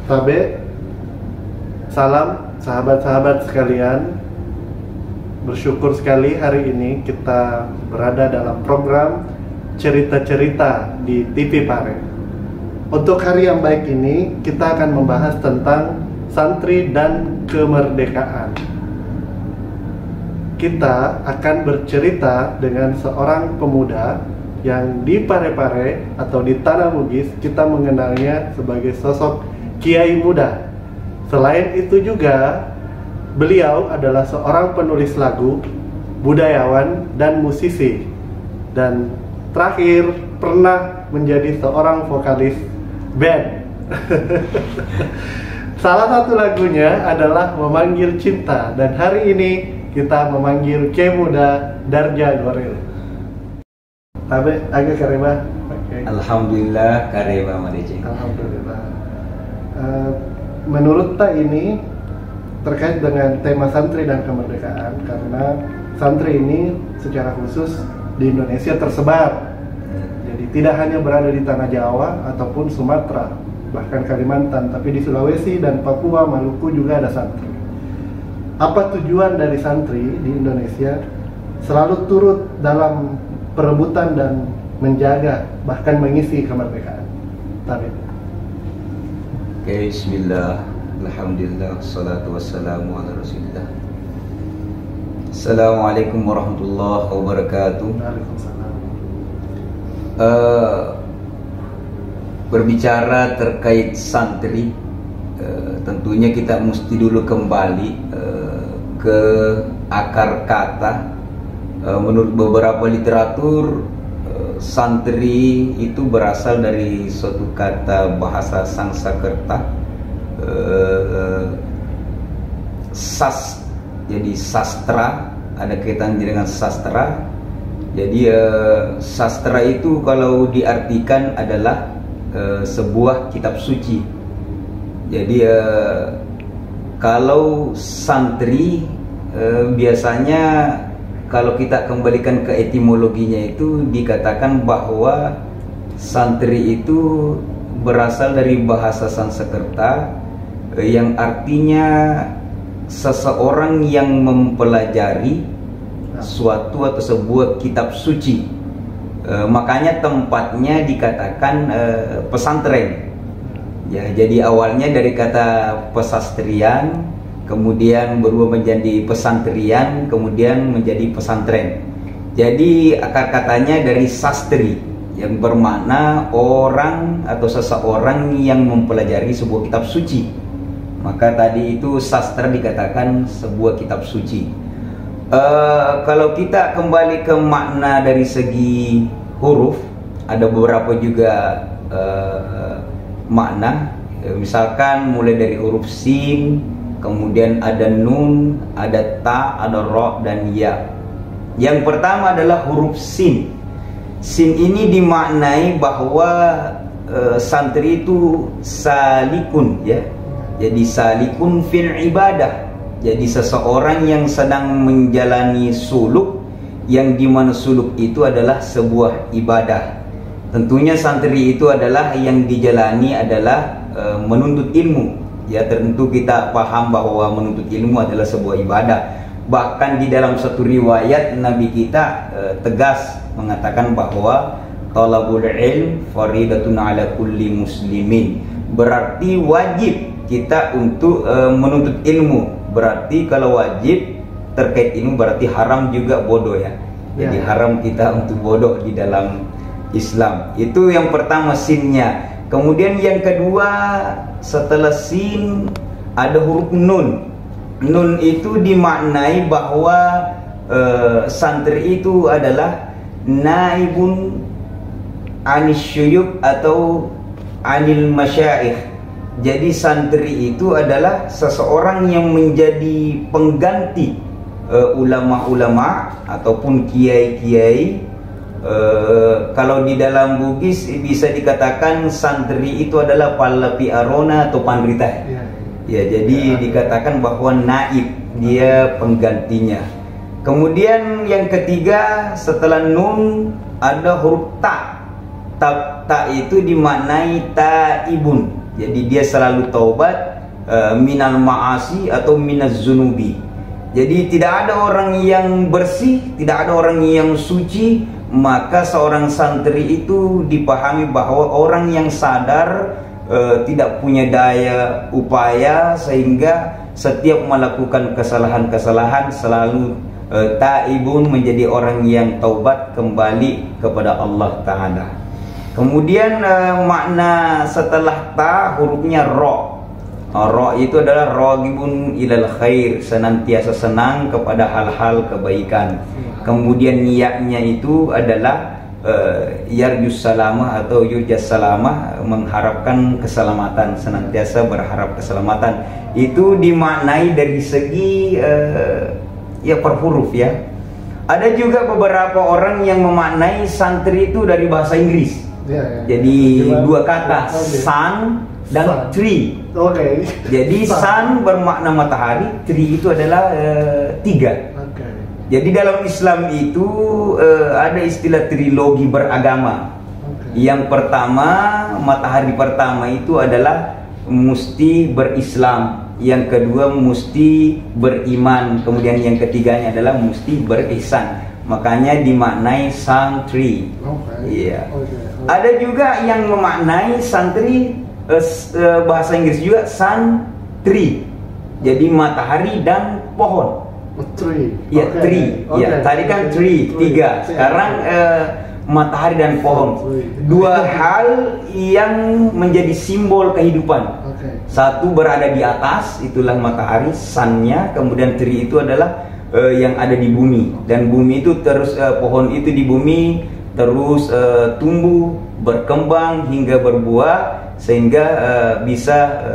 Tabe, salam sahabat-sahabat sekalian. Bersyukur sekali hari ini kita berada dalam program cerita-cerita di TV Pare. Untuk hari yang baik ini kita akan membahas tentang santri dan kemerdekaan. Kita akan bercerita dengan seorang pemuda yang di Pare-Pare atau di Tanah Bugis kita mengenalnya sebagai sosok kiai muda. Selain itu juga beliau adalah seorang penulis lagu, budayawan, dan musisi. Dan terakhir pernah menjadi seorang vokalis band. Salah satu lagunya adalah Memanggil Cinta. Dan hari ini kita memanggil kiai muda Darja Goril. Tabe agak kareba. Okay. Alhamdulillah kareba Madece. Alhamdulillah. Menurut tak ini terkait dengan tema santri dan kemerdekaan, karena santri ini secara khusus di Indonesia tersebar. Jadi tidak hanya berada di tanah Jawa ataupun Sumatera, bahkan Kalimantan, tapi di Sulawesi dan Papua, Maluku juga ada santri. Apa tujuan dari santri di Indonesia? Selalu turut dalam perebutan dan menjaga, bahkan mengisi kemerdekaan. Tabe. Oke, bismillah, alhamdulillah, wassalatu wassalamu ala rasulillah. Assalamualaikum warahmatullahi wabarakatuh. Waalaikumsalam. Berbicara terkait santri, tentunya kita mesti dulu kembali ke akar kata. Menurut beberapa literatur, santri itu berasal dari suatu kata bahasa Sanskerta, jadi sastra, ada kaitan dengan sastra. Jadi sastra itu kalau diartikan adalah sebuah kitab suci. Jadi kalau santri biasanya kalau kita kembalikan ke etimologinya itu dikatakan bahwa santri itu berasal dari bahasa Sanskerta yang artinya seseorang yang mempelajari suatu atau sebuah kitab suci. Makanya tempatnya dikatakan pesantren. Ya, jadi awalnya dari kata pesastrian, kemudian berubah menjadi pesantrian, kemudian menjadi pesantren. Jadi akar katanya dari sastri, yang bermakna orang atau seseorang yang mempelajari sebuah kitab suci. Maka tadi itu sastra dikatakan sebuah kitab suci. Kalau kita kembali ke makna dari segi huruf, ada beberapa juga makna. Misalkan mulai dari huruf sin, kemudian ada nun, ada ta, ada ro, dan ya. Yang pertama adalah huruf sin. Sin ini dimaknai bahwa santri itu salikun, ya. Jadi salikun fil ibadah. Jadi seseorang yang sedang menjalani suluk, yang dimana suluk itu adalah sebuah ibadah. Tentunya santri itu adalah yang dijalani adalah menuntut ilmu. Ya, tentu kita paham bahwa menuntut ilmu adalah sebuah ibadah. Bahkan di dalam satu riwayat Nabi kita tegas mengatakan bahwa talabul ilm faridatun ala kulli muslimin. Berarti wajib kita untuk menuntut ilmu. Berarti kalau wajib terkait ilmu berarti haram juga bodoh, ya. Jadi haram kita untuk bodoh di dalam Islam. Itu yang pertama, sinnya. Kemudian yang kedua, setelah sin ada huruf nun. Nun itu dimaknai bahwa santri itu adalah naibun anis syuyuk atau anil masyaikh. Jadi santri itu adalah seseorang yang menjadi pengganti ulama-ulama ataupun kiai-kiai. Kalau di dalam Bugis bisa dikatakan santri itu adalah palapi arona atau pandrita. Ya, jadi dikatakan bahwa naib, dia penggantinya. Kemudian yang ketiga setelah nun ada huruf ta. Ta itu dimaknai taibun. Jadi dia selalu taubat minal ma'asi atau minaz zunubi. Jadi tidak ada orang yang bersih, tidak ada orang yang suci. Maka seorang santri itu dipahami bahwa orang yang sadar, tidak punya daya upaya, sehingga setiap melakukan kesalahan-kesalahan selalu taibun, menjadi orang yang taubat kembali kepada Allah Ta'ala. Kemudian makna setelah ta hurufnya ro. Ro itu adalah ragibun ilal khair, senantiasa senang kepada hal-hal kebaikan. Kemudian niatnya itu adalah yarjus salamah atau yurjas salamah, mengharapkan keselamatan, senantiasa berharap keselamatan. Itu dimaknai dari segi ya per huruf ya. Ada juga beberapa orang yang memaknai santri itu dari bahasa Inggris. Jadi dua kata, sun dan tree. Jadi sun bermakna matahari, tree itu adalah 3. Jadi dalam Islam itu ada istilah trilogi beragama. Yang pertama, matahari pertama itu adalah mesti berislam. Yang kedua mesti beriman. Kemudian yang ketiganya adalah mesti berihsan. Makanya dimaknai santri. Iya. Ada juga yang memaknai santri bahasa Inggris juga santri. Jadi matahari dan pohon. Tree. Ya, tree. Ya, tadi kan tree 3. Sekarang matahari dan pohon. Dua hal yang menjadi simbol kehidupan. Satu berada di atas, itulah matahari, sunnya. Kemudian tree itu adalah yang ada di bumi. Dan bumi itu terus, pohon itu di bumi terus tumbuh, berkembang hingga berbuah, sehingga bisa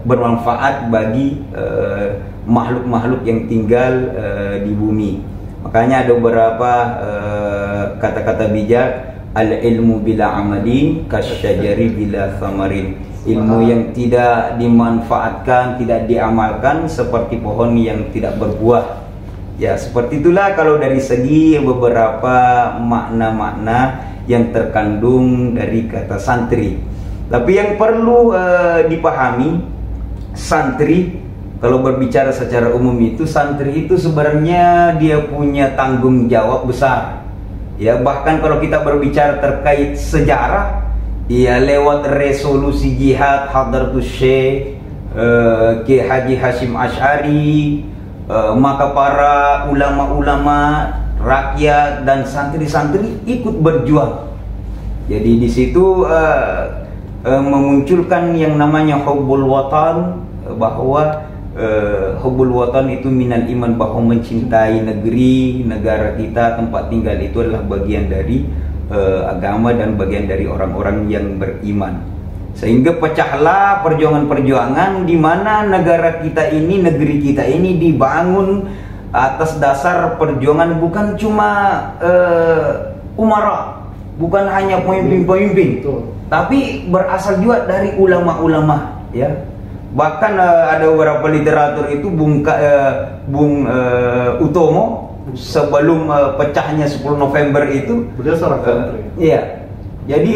bermanfaat bagi makhluk-makhluk yang tinggal di bumi. Makanya ada beberapa kata-kata bijak, al-ilmu bila amalin kasyajari bila thamarin. Ilmu yang tidak dimanfaatkan, tidak diamalkan, seperti pohon yang tidak berbuah. Ya, seperti itulah kalau dari segi beberapa makna-makna yang terkandung dari kata santri. Tapi yang perlu dipahami, santri, kalau berbicara secara umum itu, santri itu sebenarnya dia punya tanggung jawab besar. Ya, bahkan kalau kita berbicara terkait sejarah, ya lewat resolusi jihad Hadratus Syekh Kiai Haji Hasyim Asy'ari, maka para ulama-ulama, rakyat dan santri-santri ikut berjuang. Jadi di situ memunculkan yang namanya hubbul watan, bahwa hubbul watan itu minal iman, bahwa mencintai negeri, negara kita, tempat tinggal itu adalah bagian dari agama dan bagian dari orang-orang yang beriman. Sehingga pecahlah perjuangan-perjuangan di mana negara kita ini, negeri kita ini dibangun atas dasar perjuangan bukan cuma umara, bukan hanya pemimpin-pemimpin, tapi berasal juga dari ulama-ulama, ya. Bahkan ada beberapa literatur itu Bung Utomo sebelum pecahnya 10 November itu, beliau seorang santri. Iya. Jadi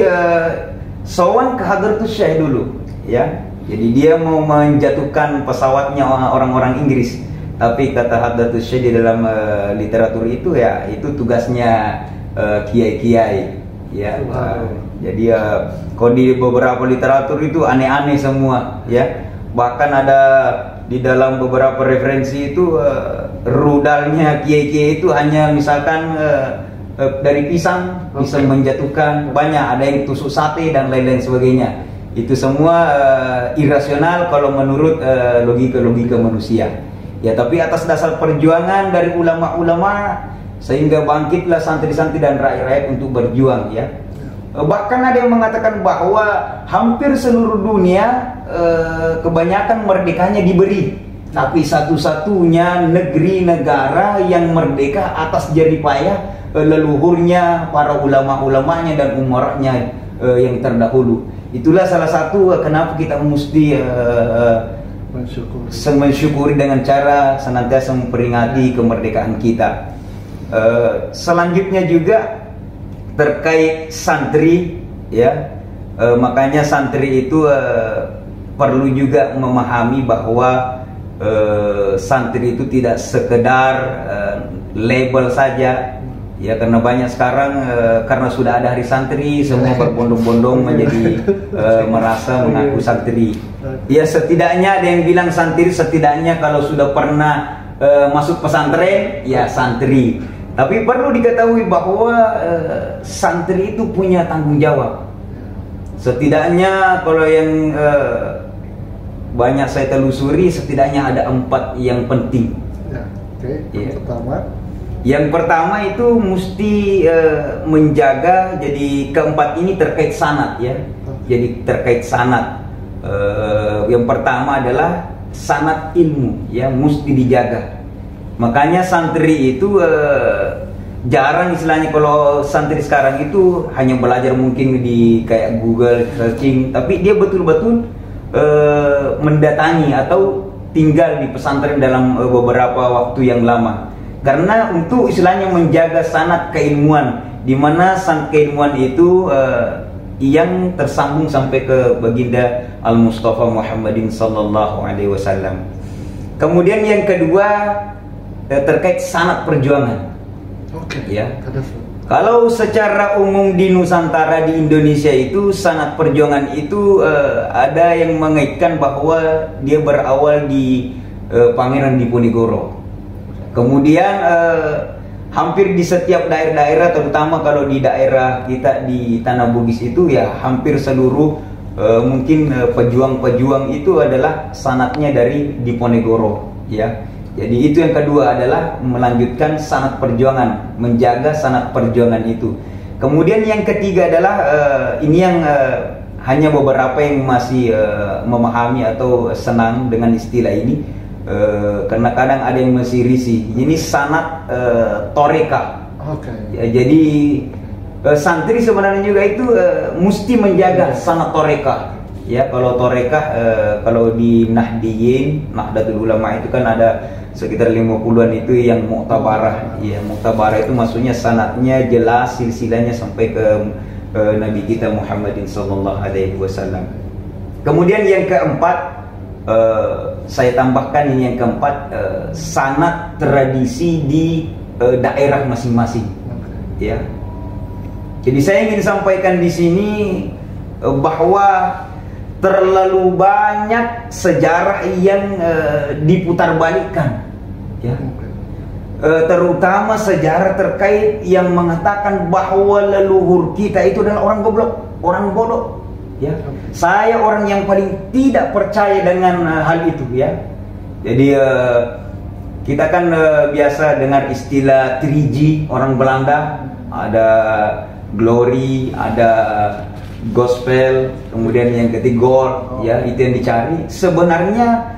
sowan ke Hadratus Syekh dulu, ya. Jadi dia mau menjatuhkan pesawatnya orang-orang Inggris. Tapi kata Hadratus Syekh di dalam literatur itu, ya itu tugasnya kiai-kiai, ya. Jadi kalau di beberapa literatur itu aneh-aneh semua, ya. Bahkan ada di dalam beberapa referensi itu rudalnya kiai-kiai itu hanya misalkan dari pisang bisa menjatuhkan, banyak ada yang tusuk sate dan lain-lain sebagainya. Itu semua irasional kalau menurut logika-logika manusia. Ya, tapi atas dasar perjuangan dari ulama-ulama, sehingga bangkitlah santri-santri dan rakyat-rakyat untuk berjuang, ya. Bahkan ada yang mengatakan bahwa hampir seluruh dunia kebanyakan merdekanya diberi, tapi satu-satunya negeri negara yang merdeka atas jerih payah leluhurnya, para ulama-ulamanya dan umaranya yang terdahulu. Itulah salah satu kenapa kita mesti mensyukuri dengan cara senantiasa memperingati kemerdekaan kita. Selanjutnya juga terkait santri, ya, Makanya santri itu perlu juga memahami bahwa santri itu tidak sekedar label saja, ya, karena banyak sekarang karena sudah ada hari santri semua berbondong-bondong menjadi merasa mengaku santri. Ya, setidaknya ada yang bilang santri setidaknya kalau sudah pernah masuk pesantren ya santri. Tapi perlu diketahui bahwa santri itu punya tanggung jawab. Setidaknya kalau yang banyak saya telusuri, setidaknya ada 4 yang penting. Ya, oke. Yang pertama itu mesti menjaga. Jadi keempat ini terkait sanad, ya. Jadi terkait sanad. Yang pertama adalah sanad ilmu, ya, mesti dijaga. Makanya santri itu jarang istilahnya, kalau santri sekarang itu hanya belajar mungkin di kayak Google searching, tapi dia betul-betul mendatangi atau tinggal di pesantren dalam beberapa waktu yang lama. Karena untuk istilahnya menjaga sanad keilmuan, di mana sanad keilmuan itu yang tersambung sampai ke baginda Al-Mustafa Muhammadin sallallahu alaihi wasallam. Kemudian yang kedua terkait sanad perjuangan. Ya. Kalau secara umum di Nusantara, di Indonesia itu sanad perjuangan itu ada yang mengaitkan bahwa dia berawal di Pangeran Diponegoro. Kemudian hampir di setiap daerah-daerah, terutama kalau di daerah kita di Tanah Bugis itu ya hampir seluruh mungkin pejuang-pejuang itu adalah sanadnya dari Diponegoro, ya. Jadi itu yang kedua adalah melanjutkan sanad perjuangan, menjaga sanad perjuangan itu. Kemudian yang ketiga adalah ini yang hanya beberapa yang masih memahami atau senang dengan istilah ini, karena kadang ada yang masih risih. Ini sanad toreka. Ya, jadi santri sebenarnya juga itu mesti menjaga sanad toreka. Ya, kalau toreka kalau di Nahdiyin, Nahdlatul Ulama itu kan ada sekitar 50-an itu yang muktabarah. Ya, muktabarah itu maksudnya sanadnya jelas, silsilahnya sampai ke Nabi kita Muhammadin sallallahu alaihi wasallam. Kemudian yang keempat, saya tambahkan ini yang keempat, sanad tradisi di daerah masing-masing. Ya. Jadi saya ingin sampaikan di sini bahwa terlalu banyak sejarah yang diputarbalikkan, ya. Terutama sejarah terkait yang mengatakan bahwa leluhur kita itu adalah orang goblok, orang bodoh, ya. Saya orang yang paling tidak percaya dengan hal itu, ya. Jadi kita kan biasa dengar istilah 3G orang Belanda, ada glory, ada gospel, kemudian yang ketiga gold, ya, itu yang dicari. Sebenarnya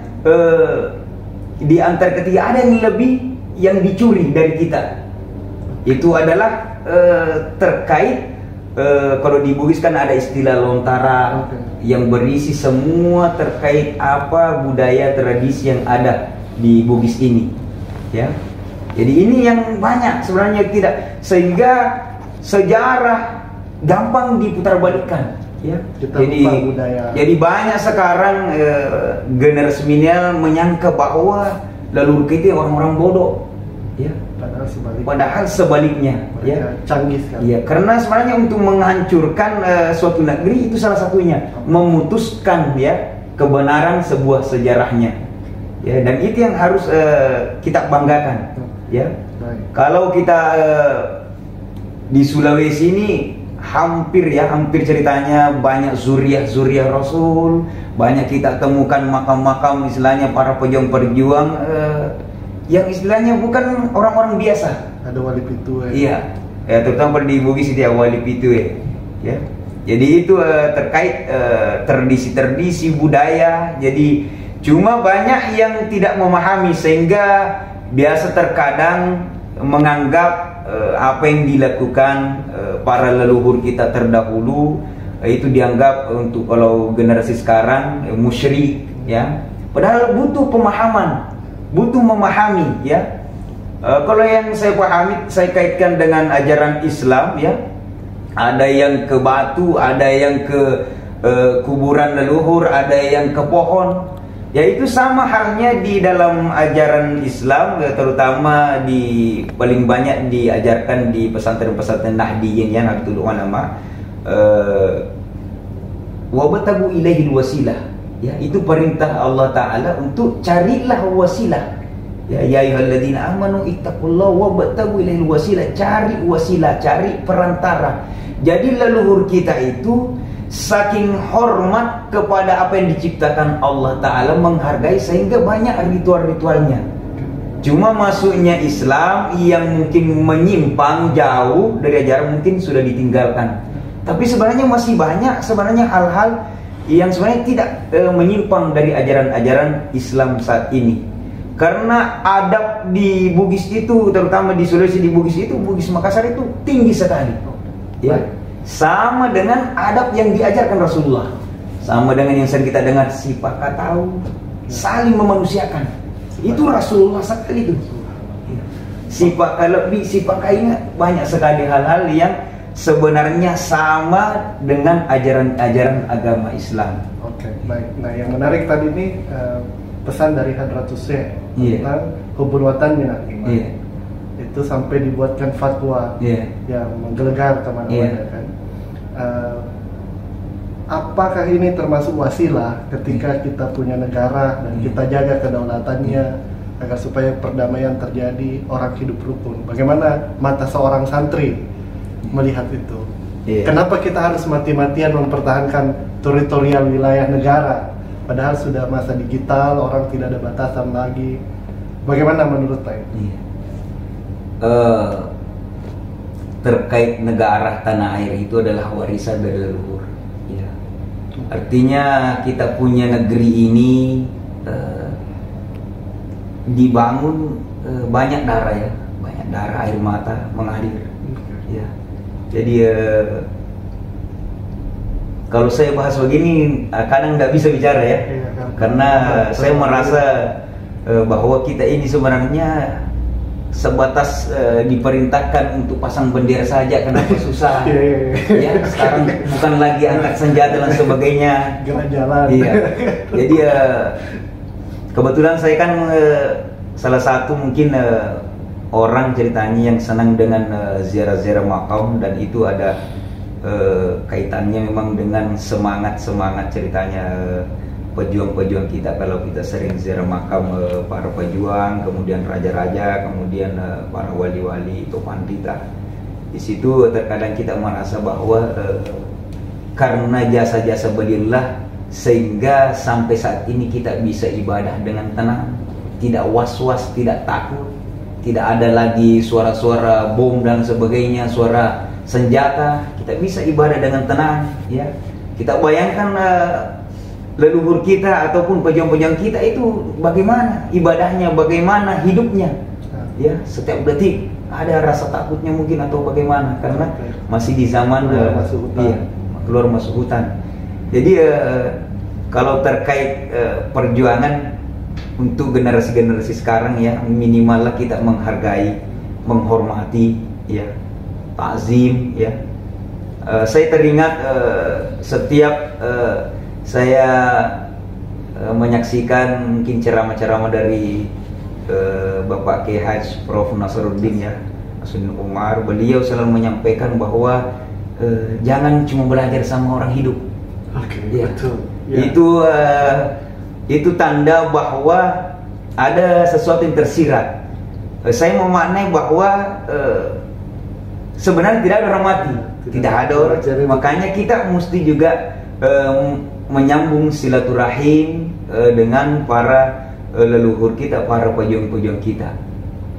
di antara ketiga ada yang lebih yang dicuri dari kita. Itu adalah terkait kalau di Bugis kan ada istilah lontara yang berisi semua terkait apa budaya tradisi yang ada di Bugis ini, ya. Jadi ini yang banyak sebenarnya tidak, sehingga sejarah gampang diputarbalikkan, ya. Jadi banyak sekarang generasi milenial menyangka bahwa leluhur kita orang-orang bodoh, ya. Padahal sebaliknya, ya, canggih sekali. Ya, karena sebenarnya untuk menghancurkan suatu negeri itu salah satunya memutuskan, ya, kebenaran sebuah sejarahnya, ya. Dan itu yang harus kita banggakan, ya. Kalau kita di Sulawesi ini hampir ceritanya banyak zuriah Rasul, banyak kita temukan makam-makam istilahnya para pejuang-pejuang yang istilahnya bukan orang-orang biasa. Ada wali pitu, iya, ya, terutama di Bugis itu ya wali pitu, ya. Jadi itu terkait tradisi-tradisi budaya. Jadi cuma banyak yang tidak memahami sehingga biasa terkadang menganggap apa yang dilakukan para leluhur kita terdahulu itu dianggap untuk kalau generasi sekarang musyrik, ya. Padahal butuh pemahaman, butuh memahami, ya. Kalau yang saya pahami, saya kaitkan dengan ajaran Islam, ya. ada yang ke batu, ada yang ke kuburan leluhur, ada yang ke pohon. Ya itu sama halnya di dalam ajaran Islam, terutama paling banyak diajarkan di pesantren-pesantren Nahdiyin ya, Nahdlatul Ulama. Wabtagu ilaihil wasilah. Ya, itu perintah Allah Ta'ala untuk carilah wasilah. Ya ayyuhalladzina amanu ittaqullaha wabtagu ilaihil wasilah. Cari wasilah, cari perantara. Jadi leluhur kita itu saking hormat kepada apa yang diciptakan Allah Ta'ala, menghargai sehingga banyak ritual-ritualnya. Cuma masuknya Islam yang mungkin menyimpang jauh dari ajaran mungkin sudah ditinggalkan. Tapi sebenarnya masih banyak sebenarnya hal-hal yang sebenarnya tidak menyimpang dari ajaran-ajaran Islam saat ini. Karena adab di Bugis itu, terutama di Sulawesi, di Bugis itu, Bugis Makassar itu tinggi sekali. Ya, sama dengan adab yang diajarkan Rasulullah, sama dengan yang sering kita dengar sifat tahu, saling memanusiakan. Itu Rasulullah sekali itu. Sifat lebih, sifat ingat, banyak sekali hal-hal yang sebenarnya sama dengan ajaran-ajaran agama Islam. Oke, baik. Nah, yang menarik tadi ini pesan dari Hadratus Syekh tentang hubul watan minal iman. Itu sampai dibuatkan fatwa yang menggelegar kemana-mana kan. Apakah ini termasuk wasilah ketika kita punya negara dan kita jaga kedaulatannya agar supaya perdamaian terjadi, orang hidup rukun? Bagaimana mata seorang santri melihat itu? Kenapa kita harus mati-matian mempertahankan teritorial wilayah negara, padahal sudah masa digital, orang tidak ada batasan lagi? Bagaimana menurut Pak? Terkait negara tanah air itu adalah warisan dari leluhur. Ya. Artinya kita punya negeri ini dibangun banyak darah ya, banyak darah, air mata mengalir. Ya. Jadi kalau saya bahas begini kadang nggak bisa bicara ya, karena saya merasa bahwa kita ini sebenarnya sebatas diperintahkan untuk pasang bendera saja, kenapa susah? Ya, sekarang bukan lagi angkat senjata dan sebagainya. Jalan-jalan. Iya. Jadi kebetulan saya kan salah satu mungkin orang ceritanya yang senang dengan ziarah-ziarah makam, dan itu ada kaitannya memang dengan semangat ceritanya pejuang-pejuang kita. Kalau kita sering ziarah makam para pejuang, kemudian raja-raja, kemudian para wali-wali atau pandita, di situ terkadang kita merasa bahwa karena jasa-jasa beliaulah sehingga sampai saat ini kita bisa ibadah dengan tenang, tidak was-was, tidak takut, tidak ada lagi suara-suara bom dan sebagainya, suara senjata. Kita bisa ibadah dengan tenang ya. Kita bayangkan leluhur kita ataupun pejuang-pejuang kita itu bagaimana ibadahnya, bagaimana hidupnya ya, setiap detik ada rasa takutnya mungkin atau bagaimana, karena masih di zaman keluar masuk hutan. Jadi kalau terkait perjuangan untuk generasi-generasi sekarang ya, minimallah kita menghargai, menghormati ya, takzim ya. Saya teringat setiap saya menyaksikan mungkin ceramah-ceramah dari Bapak Kiai Haji Prof. Nasaruddin ya, Nasruddin Umar. Beliau selalu menyampaikan bahwa jangan cuma belajar sama orang hidup. Ya. Betul. Ya. Itu tanda bahwa ada sesuatu yang tersirat. Saya memaknai bahwa sebenarnya tidak ada orang mati, tidak ada orang. Makanya kita mesti juga menyambung silaturahim dengan para leluhur kita, para pejuang-pejuang kita.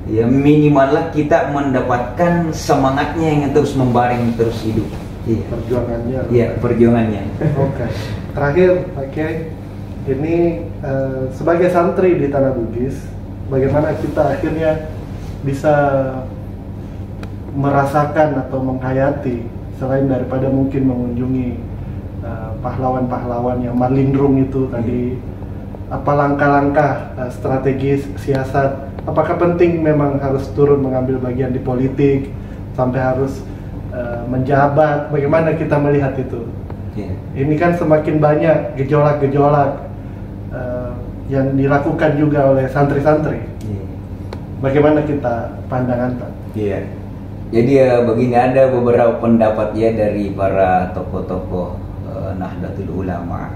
Ya, minimallah kita mendapatkan semangatnya yang terus membareng, terus hidup. Iya. Perjuangannya. Iya, perjuangannya. Oke. Terakhir, Pak, ini sebagai santri di Tanah Bugis, bagaimana kita akhirnya bisa merasakan atau menghayati, selain daripada mungkin mengunjungi pahlawan-pahlawan yang malindrung itu tadi, apa langkah-langkah strategis siasat? Apakah penting memang harus turun mengambil bagian di politik sampai harus menjabat. Bagaimana kita melihat itu? Ini kan semakin banyak gejolak-gejolak yang dilakukan juga oleh santri-santri. Bagaimana kita pandangan Pak? Iya. Jadi begini, ada beberapa pendapat ya dari para tokoh-tokoh Nahdlatul Ulama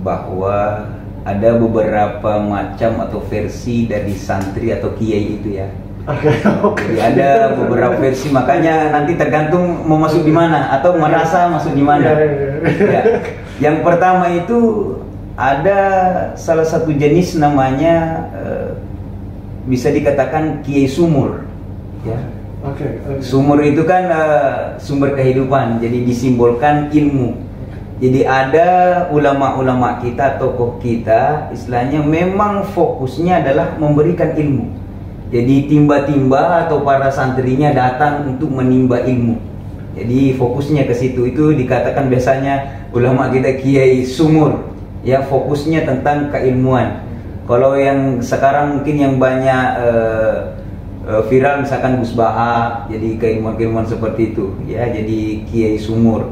bahwa ada beberapa macam atau versi dari santri atau kiai itu ya. Jadi ada beberapa versi, makanya nanti tergantung mau masuk di mana atau merasa masuk di mana. Ya. Yang pertama itu ada salah satu jenis namanya bisa dikatakan kiai sumur. Ya. Sumur itu kan sumber kehidupan, jadi disimbolkan ilmu. Jadi ada ulama-ulama kita, tokoh kita, istilahnya memang fokusnya adalah memberikan ilmu. Jadi timba-timba atau para santrinya datang untuk menimba ilmu. Jadi fokusnya ke situ, itu dikatakan biasanya ulama kita kiai sumur. Ya, fokusnya tentang keilmuan. Kalau yang sekarang mungkin yang banyak viral misalkan Gus Baha, jadi keilmuan-keilmuan seperti itu. Ya, jadi kiai sumur.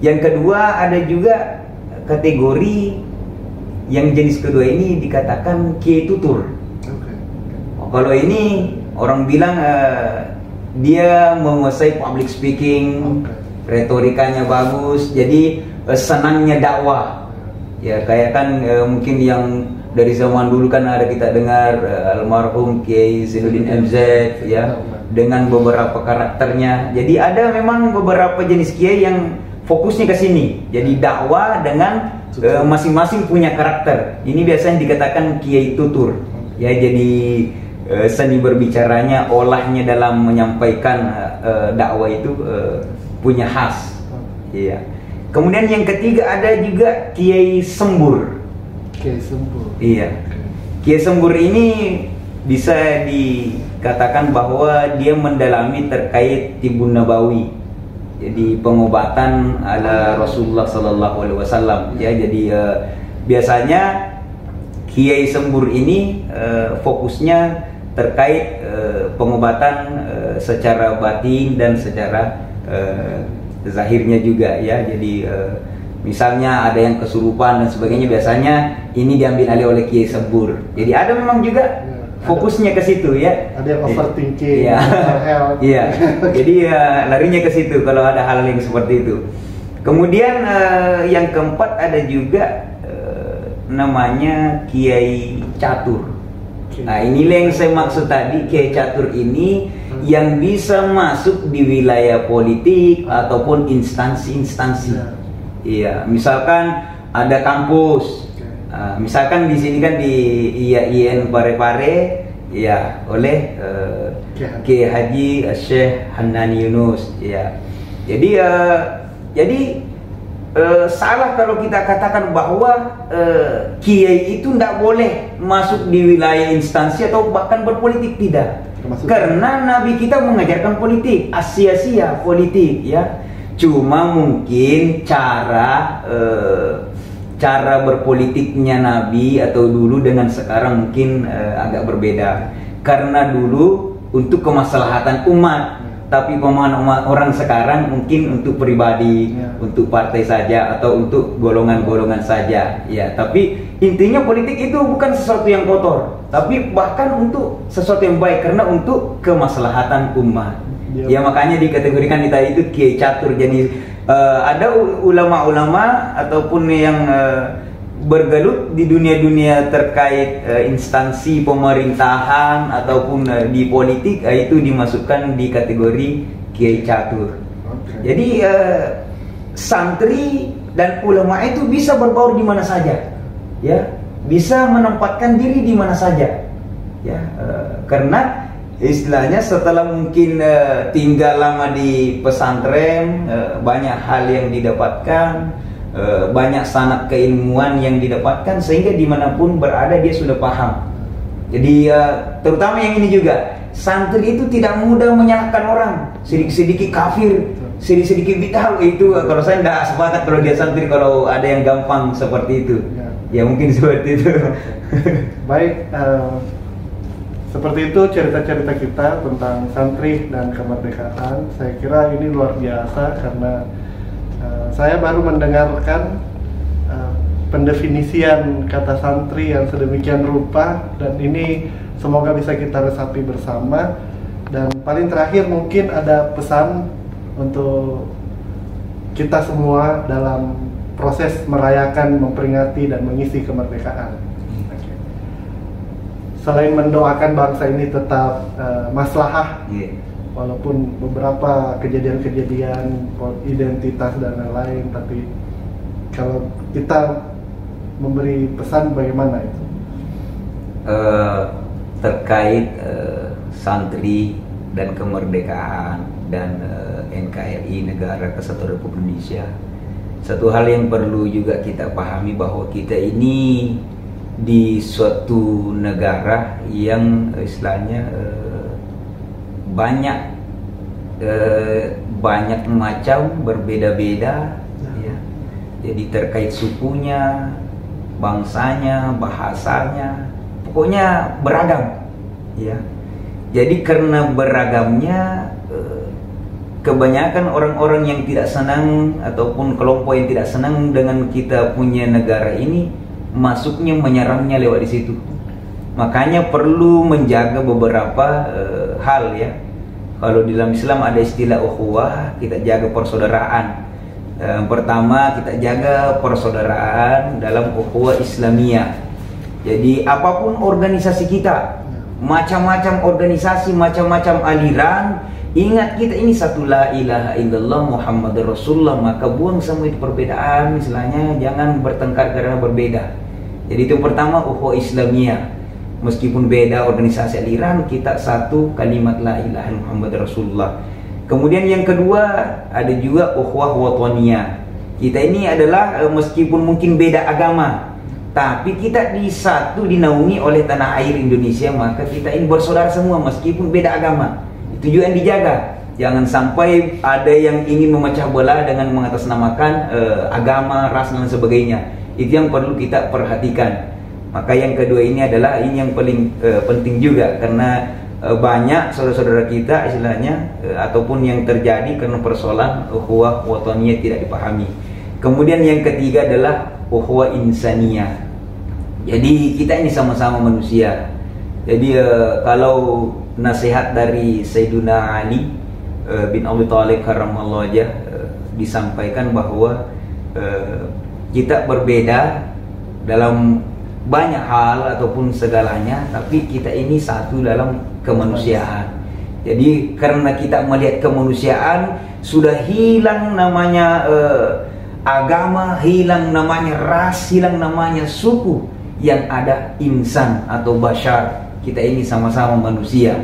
Yang kedua ada juga kategori yang jenis kedua ini dikatakan kiai tutur. Kalau ini orang bilang dia menguasai public speaking, retorikanya bagus, jadi senangnya dakwah. Ya kayak kan mungkin yang dari zaman dulu kan ada kita dengar almarhum Kiai Zainuddin MZ ya, dengan beberapa karakternya. Jadi ada memang beberapa jenis kiai yang fokusnya ke sini. Jadi dakwah dengan masing-masing punya karakter. Ini biasanya dikatakan kiai tutur. Ya, jadi seni berbicaranya, olahnya dalam menyampaikan dakwah itu punya khas. Iya. Kemudian yang ketiga ada juga kiai sembur. Kiai sembur. Iya. Kiai sembur ini bisa dikatakan bahwa dia mendalami terkait Tibun Nabawi. Jadi pengobatan ala Rasulullah Sallallahu Alaihi Wasallam. Ya, jadi biasanya kiai sembur ini fokusnya terkait pengobatan secara batin dan secara zahirnya juga ya. Jadi misalnya ada yang kesurupan dan sebagainya, biasanya ini diambil alih oleh kiai sembur. Jadi ada memang juga fokusnya ke situ ya. Ada yang overthinking, ya. Iya. Jadi larinya ke situ kalau ada hal yang seperti itu. Kemudian yang keempat ada juga namanya kiai catur. Nah, inilah yang saya maksud tadi, kiai catur ini yang bisa masuk di wilayah politik ataupun instansi-instansi. Iya, misalkan ada kampus, misalkan di sini kan di IAIN Parepare, ya oleh Kiai Haji Syekh Hanani Yunus, ya. Jadi salah kalau kita katakan bahwa kiai itu tidak boleh masuk di wilayah instansi atau bahkan berpolitik, tidak. Karena Nabi kita mengajarkan politik, sia-sia politik ya. Cuma mungkin cara berpolitiknya Nabi atau dulu dengan sekarang mungkin agak berbeda. Karena dulu untuk kemaslahatan umat, tapi pemahaman orang sekarang mungkin untuk pribadi, untuk partai saja atau untuk golongan-golongan saja. Ya, tapi intinya politik itu bukan sesuatu yang kotor, tapi bahkan untuk sesuatu yang baik karena untuk kemaslahatan umat. Ya, makanya dikategorikan kita itu kiai catur. Jadi ada ulama-ulama ataupun yang bergelut di dunia-dunia terkait instansi pemerintahan ataupun di politik, itu dimasukkan di kategori kiai catur. Jadi santri dan ulama itu bisa berbaur di mana saja, ya, bisa menempatkan diri di mana saja, ya, karena istilahnya setelah mungkin tinggal lama di pesantren, banyak hal yang didapatkan, banyak sanad keilmuan yang didapatkan, sehingga dimanapun berada dia sudah paham. Jadi terutama yang ini juga, santri itu tidak mudah menyalahkan orang, sedikit-sedikit kafir, sedikit-sedikit bid'ah. Itu kalau saya tidak sepakat kalau dia santri, kalau ada yang gampang seperti itu ya mungkin seperti itu. Baik, Seperti itu cerita-cerita kita tentang santri dan kemerdekaan. Saya kira ini luar biasa karena saya baru mendengarkan pendefinisian kata santri yang sedemikian rupa, dan ini semoga bisa kita resapi bersama. Dan paling terakhir mungkin ada pesan untuk kita semua dalam proses merayakan, memperingati dan mengisi kemerdekaan. Selain mendoakan bangsa ini tetap maslahah, walaupun beberapa kejadian-kejadian identitas dan lain-lain, tapi kalau kita memberi pesan bagaimana itu? Terkait santri dan kemerdekaan dan NKRI, Negara Kesatuan Republik Indonesia, satu hal yang perlu juga kita pahami bahwa kita ini di suatu negara yang istilahnya banyak macam, berbeda-beda, ya. Jadi terkait sukunya, bangsanya, bahasanya, pokoknya beragam, ya. Jadi karena beragamnya, kebanyakan orang-orang yang tidak senang ataupun kelompok yang tidak senang dengan kita punya negara ini, masuknya menyerangnya lewat di situ. Makanya perlu menjaga beberapa hal, ya. Kalau di dalam Islam ada istilah ukhuwah, kita jaga persaudaraan. Pertama, kita jaga persaudaraan dalam ukhuwah Islamiyah. Jadi apapun organisasi kita, macam-macam organisasi, macam-macam aliran, ingat kita ini satu, la ilaha illallah Muhammadur Rasulullah. Maka buang semua itu perbedaan, istilahnya jangan bertengkar karena berbeda. Jadi itu pertama, ukhuwah Islamiyah. Meskipun beda organisasi aliran, kita satu kalimat la ilaha illallah Muhammadur Rasulullah. Kemudian yang kedua, ada juga ukhuwah wataniyah. Kita ini adalah meskipun mungkin beda agama, tapi kita dinaungi oleh tanah air Indonesia, maka kita ini bersaudara semua meskipun beda agama. Itu juga yang dijaga. Jangan sampai ada yang ingin memecah belah dengan mengatasnamakan agama, ras dan sebagainya. Itu yang perlu kita perhatikan. Maka yang kedua ini adalah yang paling penting juga, karena banyak saudara-saudara kita istilahnya ataupun yang terjadi karena persoalan ukhuwah wataniyah tidak dipahami. Kemudian yang ketiga adalah ukhuwah insaniyah. Jadi kita ini sama-sama manusia. Jadi kalau nasihat dari Sayyiduna Ali bin Abi Thalib karramallahu wajhah, disampaikan bahwa kita berbeda dalam banyak hal ataupun segalanya, tapi kita ini satu dalam kemanusiaan. Jadi karena kita melihat kemanusiaan, sudah hilang namanya agama, hilang namanya ras, hilang namanya suku, yang ada insan atau bashar. Kita ini sama-sama manusia.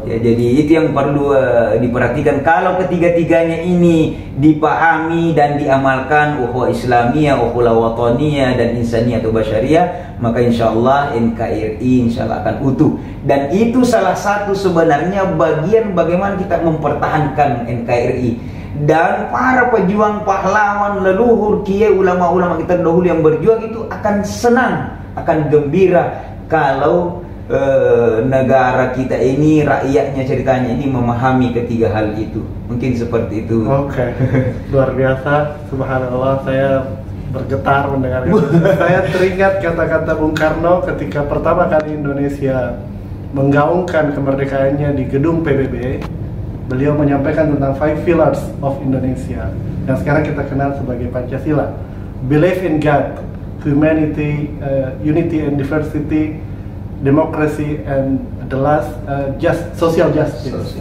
Ya, jadi itu yang perlu diperhatikan. Kalau ketiga-tiganya ini dipahami dan diamalkan, ukhuwah Islamiyah, ukhuwah wataniyah dan insaniyah atau basyariyah, maka insyaallah NKRI insyaallah akan utuh. Dan itu salah satu sebenarnya bagian bagaimana kita mempertahankan NKRI. Dan para pejuang, pahlawan, leluhur, kiai, ulama-ulama kita dahulu yang berjuang itu akan senang, akan gembira kalau negara kita ini, rakyatnya, ceritanya ini memahami ketiga hal itu. Mungkin seperti itu. Oke. Luar biasa, subhanallah, saya bergetar mendengar itu. Saya teringat kata-kata Bung Karno ketika pertama kali Indonesia menggaungkan kemerdekaannya di gedung PBB. Beliau menyampaikan tentang 5 pillars of Indonesia yang sekarang kita kenal sebagai Pancasila. Believe in God, humanity, unity and diversity, democracy, and the last social justice.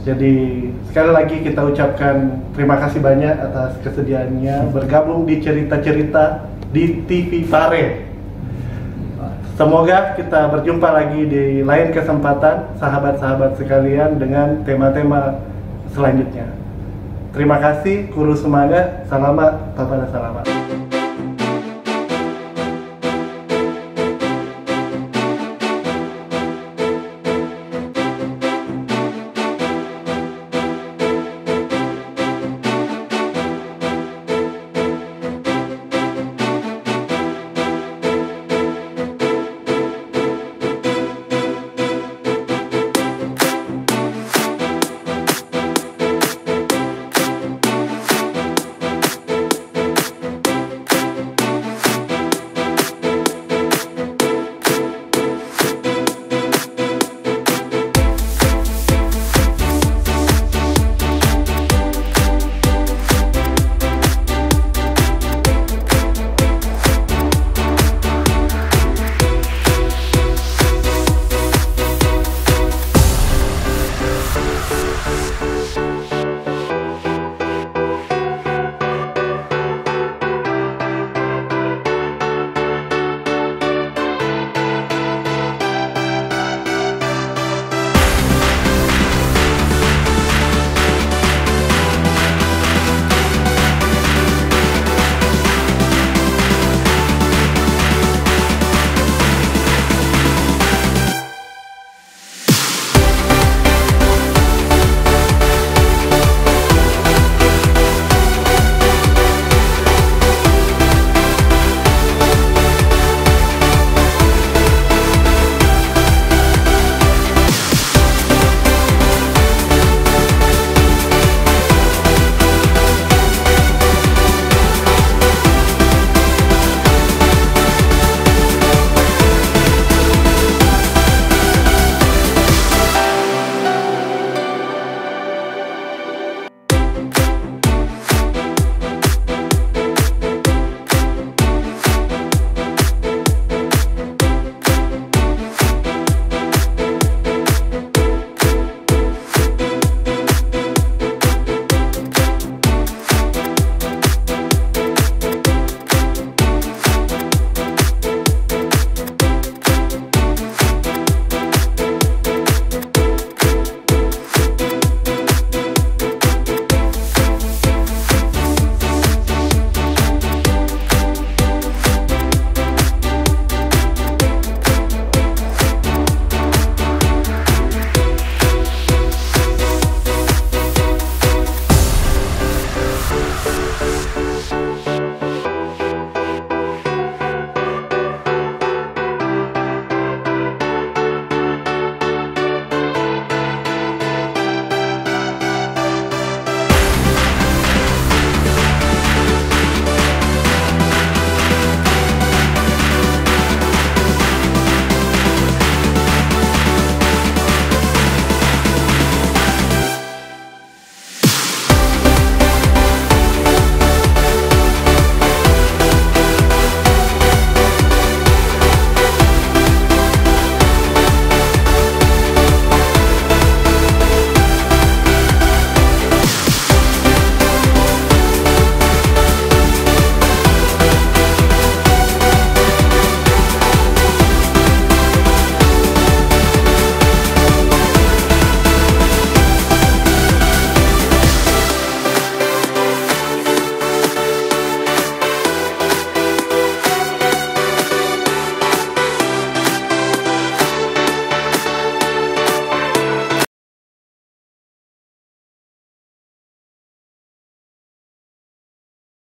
Jadi sekali lagi kita ucapkan terima kasih banyak atas kesediaannya bergabung di cerita-cerita di TV Pare. Semoga kita berjumpa lagi di lain kesempatan, sahabat-sahabat sekalian, dengan tema-tema selanjutnya. Terima kasih, Kuru Semangat, selamat, tabana selamat.